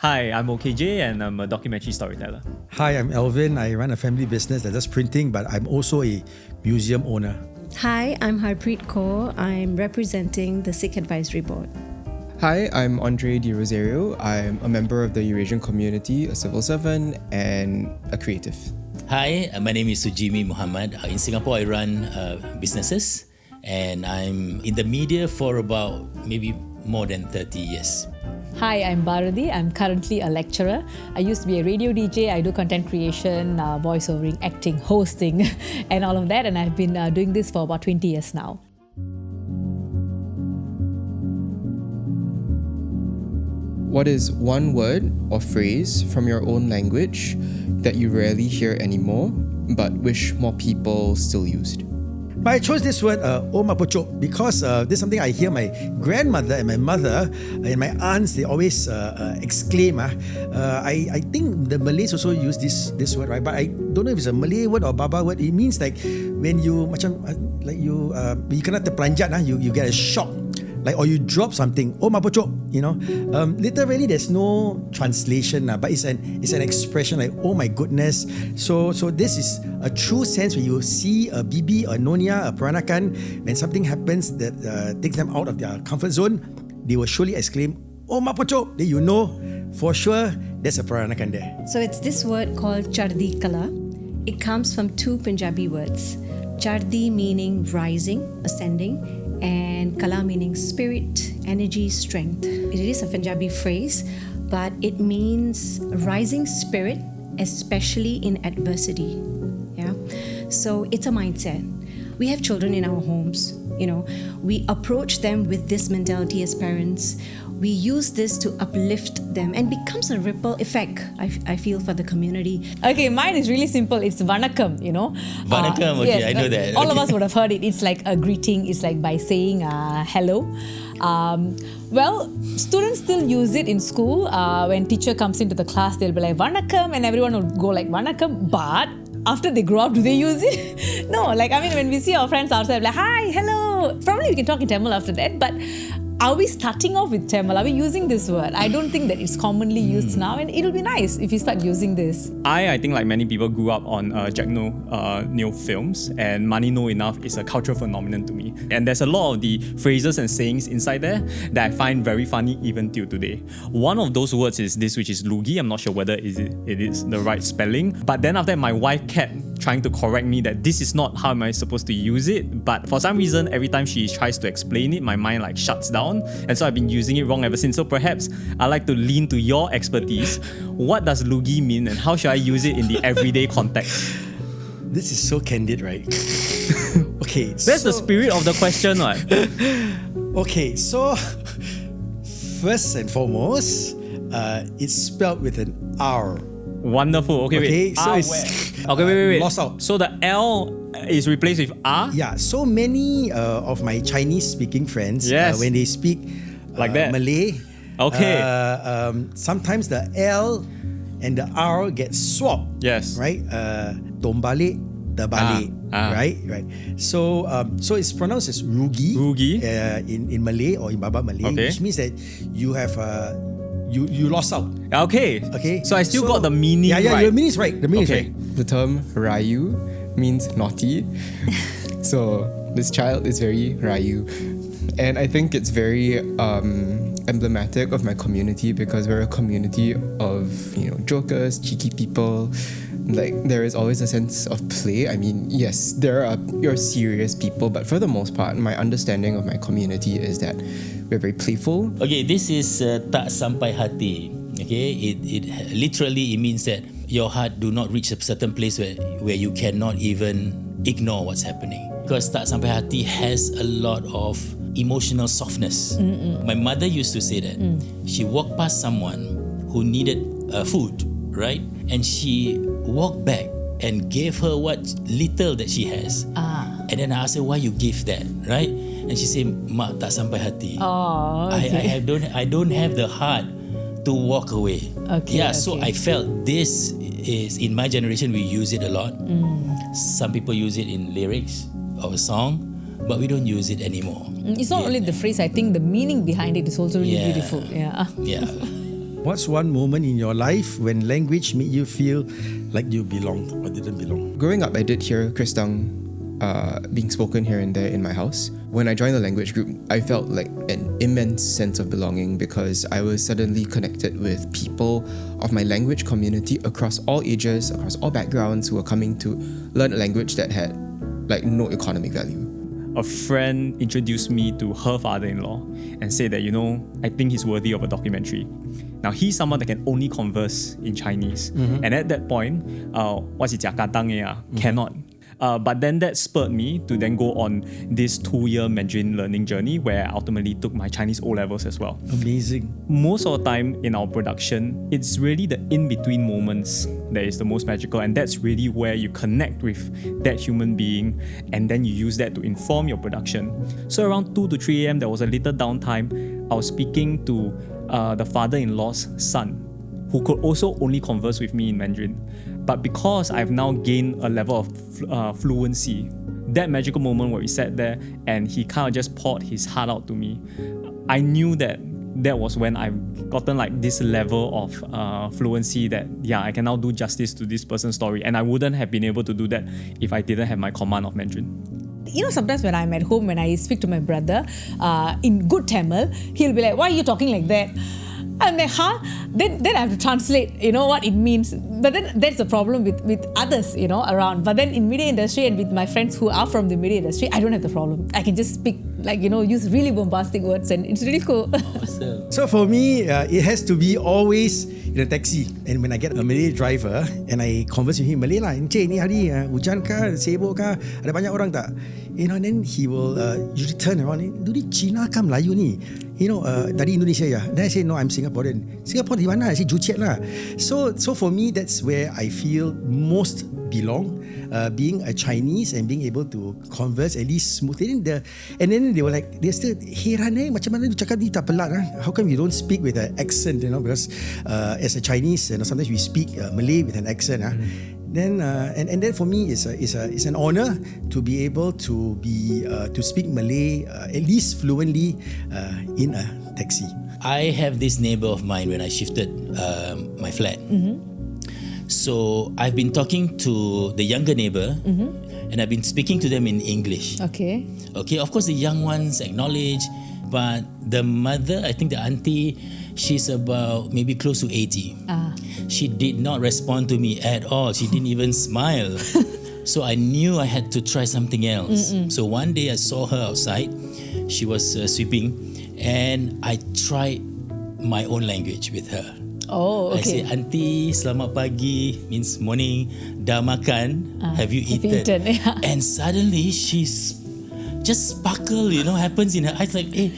Hi, I'm OKJ and I'm a documentary storyteller. Hi, I'm Elvin. I run a family business that does printing, but I'm also a museum owner. Hi, I'm Harpreet Kaur. I'm representing the Sikh Advisory Board. Hi, I'm Andre Di Rosario. I'm a member of the Eurasian community, a civil servant, and a creative. Hi, my name is Sujimi Muhammad. In Singapore, I run businesses and I'm in the media for about maybe more than 30 years. Hi, I'm Bharati. I'm currently a lecturer. I used to be a radio DJ. I do content creation, voiceovering, acting, hosting, and all of that. And I've been doing this for about 20 years now. What is one word or phrase from your own language that you rarely hear anymore, but wish more people still used? But I chose this word, Oma Pocho, because this is something I hear my grandmother and my mother and my aunts, they always exclaim. I think the Malays also use this word, right? But I don't know if it's a Malay word or Baba word. It means like when you, you cannot terperanjat, you get a shock. Like, or you drop something, oh mapocho, literally there's no translation, but it's an expression like, oh my goodness. So this is a true sense when you see a bibi, a nonya, a peranakan, when something happens that takes them out of their comfort zone, they will surely exclaim, oh mapocho. Then you know for sure there's a peranakan there. So it's this word called Chardi Kala. It comes from two Punjabi words. Chardi meaning rising, ascending, and Kala meaning spirit, energy, strength. It is a Punjabi phrase, but it means rising spirit, especially in adversity. Yeah. So it's a mindset. We have children in our homes. We approach them with this mentality as parents. We use this to uplift them and becomes a ripple effect, I feel, for the community. Okay, mine is really simple. It's Vanakkam, Vanakkam, okay, yes, I know that. All of us would have heard it. It's like a greeting. It's like by saying hello. Well, students still use it in school. When teacher comes into the class, they'll be like, Vanakkam, and everyone will go like, Vanakkam, but after they grow up, do they use it? No, when we see our friends outside, like, hi, hello. Probably we can talk in Tamil after that, but are we starting off with Tamil? Are we using this word? I don't think that it's commonly used now, and it'll be nice if you start using this. I think like many people grew up on Jack Neo films, and Money No Enough is a cultural phenomenon to me. And there's a lot of the phrases and sayings inside there that I find very funny even till today. One of those words is this, which is lugi. I'm not sure whether it is the right spelling. But then after that, my wife kept trying to correct me that this is not how am I supposed to use it. But for some reason, every time she tries to explain it, my mind like shuts down. And so I've been using it wrong ever since. So perhaps I'd like to lean to your expertise. What does lugi mean and how should I use it in the everyday context? This is so candid, right? Okay. That's the spirit of the question, right? Okay, so first and foremost, it's spelled with an R. Wonderful. Okay, wait. So it's okay, wait. Lost out. So the L is replaced with R? Yeah, so many of my Chinese-speaking friends, Yes. when they speak Like that. Malay, Okay. sometimes the L and the R get swapped. Yes. Right? Tombalik, terbalik. Ah. Right? So it's pronounced as rugi. Rugi. In Malay or in Babat Malay, Okay. which means that you have you lost out. Okay. Okay. So I still got the meaning Yeah, right. your meaning is right. The meaning is Okay. right. The term rayu means naughty. So this child is very rayu. And I think it's very emblematic of my community because we're a community of, jokers, cheeky people. Like, there is always a sense of play. I mean, yes, there are your serious people, but for the most part, my understanding of my community is that we're very playful. Okay, this is tak sampai hati. Okay, it literally it means that your heart do not reach a certain place where you cannot even ignore what's happening. Because tak sampai hati has a lot of emotional softness. My mother used to say that. She walked past someone who needed food, right? And she walked back and gave her what little that she has. And then I asked her, why you give that, right? And she said, Mak, tak sampai hati. Oh, okay. I don't have the heart to walk away. Okay, Yeah, so I felt this is, in my generation, we use it a lot. Some people use it in lyrics of a song, but we don't use it anymore. It's not only the phrase, I think the meaning behind it is also really Yeah. beautiful. Yeah. Yeah. What's one moment in your life when language made you feel like you belonged or didn't belong? Growing up, I did hear Kristang being spoken here and there in my house. When I joined the language group, I felt like an immense sense of belonging because I was suddenly connected with people of my language community across all ages, across all backgrounds, who were coming to learn a language that had like no economic value. A friend introduced me to her father-in-law and said that, I think he's worthy of a documentary. Now, he's someone that can only converse in Chinese. And at that point, cannot. But then that spurred me to then go on this 2-year Mandarin learning journey where I ultimately took my Chinese O-levels as well. Amazing. Most of the time in our production, it's really the in-between moments that is the most magical, and that's really where you connect with that human being and then you use that to inform your production. So around 2 to 3 a.m, there was a little downtime. I was speaking to the father-in-law's son, who could also only converse with me in Mandarin. But because I've now gained a level of fluency, that magical moment where we sat there and he kind of just poured his heart out to me, I knew that was when I've gotten like this level of fluency that, I can now do justice to this person's story. And I wouldn't have been able to do that if I didn't have my command of Mandarin. Sometimes when I'm at home, when I speak to my brother in good Tamil, he'll be like, why are you talking like that? I'm like, huh? Then I have to translate, what it means. But then that's the problem with others, around. But then in media industry and with my friends who are from the media industry, I don't have the problem. I can just speak, use really bombastic words and it's really cool. Awesome. So for me, it has to be always in a taxi. And when I get a Malay driver and I converse with him Malay lah, Encik ni hari hujan kah, sibuk kah, ada banyak orang tak? And then he will usually turn around, do ni Cina kah Melayu ni? Dari Indonesia ya? Then I say, no, I'm Singaporean. Singapore di mana? I say, Joo Chiat lah. So for me, that's where I feel most belong, being a Chinese and being able to converse at least smoothly. And then they were like, they're still heran macam mana you cakap ni tak pelat How come you don't speak with an accent? Because as a Chinese, sometimes we speak Malay with an accent. Then and then for me it's an honor to be able to speak Malay at least fluently in a taxi. I have this neighbor of mine when I shifted my flat. So I've been talking to the younger neighbor and I've been speaking to them in English. Okay. Of course the young ones acknowledge, but the mother, I think the auntie, she's about maybe close to 80. She did not respond to me at all. She didn't even smile. So I knew I had to try something else. So one day I saw her outside. She was sweeping and I tried my own language with her. Oh, okay. I say, Auntie, selamat pagi, means morning, dah makan, have you eaten? Yeah. And suddenly she's just sparkle, happens in her eyes like, hey,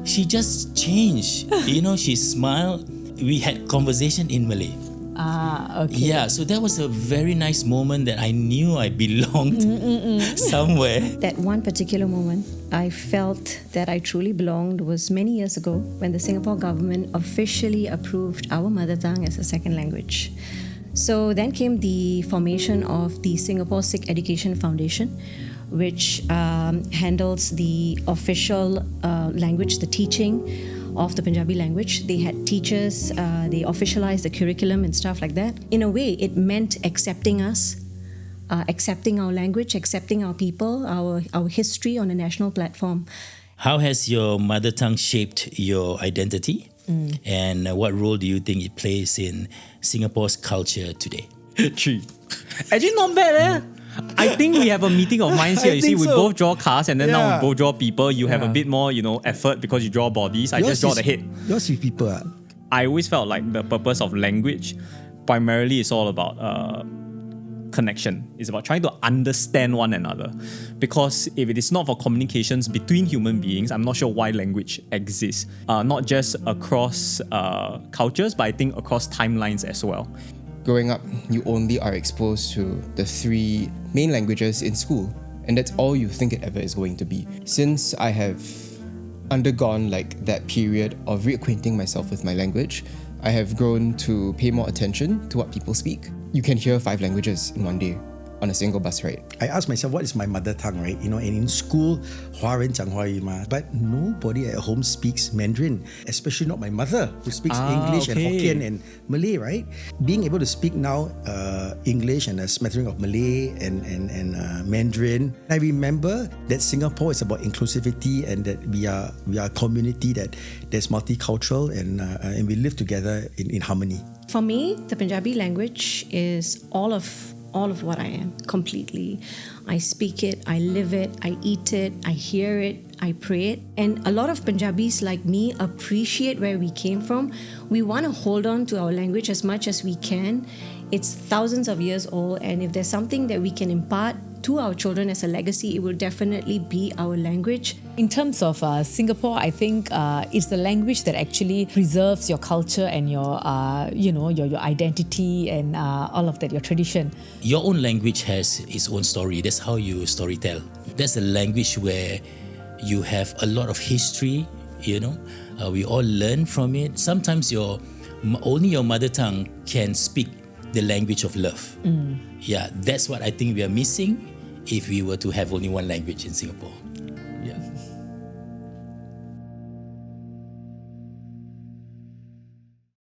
she just changed. She smiled. We had conversation in Malay. Okay. Yeah, so that was a very nice moment that I knew I belonged somewhere. That one particular moment I felt that I truly belonged was many years ago when the Singapore government officially approved our mother tongue as a second language. So then came the formation of the Singapore Sikh Education Foundation, which handles the official language, the teaching of the Punjabi language. They had teachers, they officialized the curriculum and stuff like that. In a way, it meant accepting us, accepting our language, accepting our people, our history on a national platform. How has your mother tongue shaped your identity? And what role do you think it plays in Singapore's culture today? 3. Actually, not bad. I think we have a meeting of minds here. You see, we both draw cars and then now we both draw people. You have a bit more, effort because you draw bodies. I just draw the head. Yours is people. I always felt like the purpose of language primarily is all about connection. It's about trying to understand one another. Because if it is not for communications between human beings, I'm not sure why language exists. Not just across cultures, but I think across timelines as well. Growing up, you only are exposed to the 3 main languages in school, and that's all you think it ever is going to be. Since I have undergone that period of reacquainting myself with my language, I have grown to pay more attention to what people speak. You can hear 5 languages in one day. on a single bus ride. I asked myself, what is my mother tongue, right? And in school, 华人讲华语嘛, but nobody at home speaks Mandarin, especially not my mother, who speaks English and Hokkien and Malay, right? Being able to speak now English and a smattering of Malay and Mandarin. I remember that Singapore is about inclusivity and that we are a community that's multicultural and we live together in harmony. For me, the Punjabi language is all of what I am, completely. I speak it, I live it, I eat it, I hear it, I pray it. And a lot of Punjabis like me appreciate where we came from. We want to hold on to our language as much as we can. It's thousands of years old, and if there's something that we can impart to our children as a legacy, it will definitely be our language. In terms of Singapore, I think it's the language that actually preserves your culture and your identity and all of that, your tradition. Your own language has its own story. That's how you storytell. That's a language where you have a lot of history, we all learn from it. Sometimes only your mother tongue can speak the language of love. Yeah, that's what I think we are missing if we were to have only one language in Singapore. Yeah.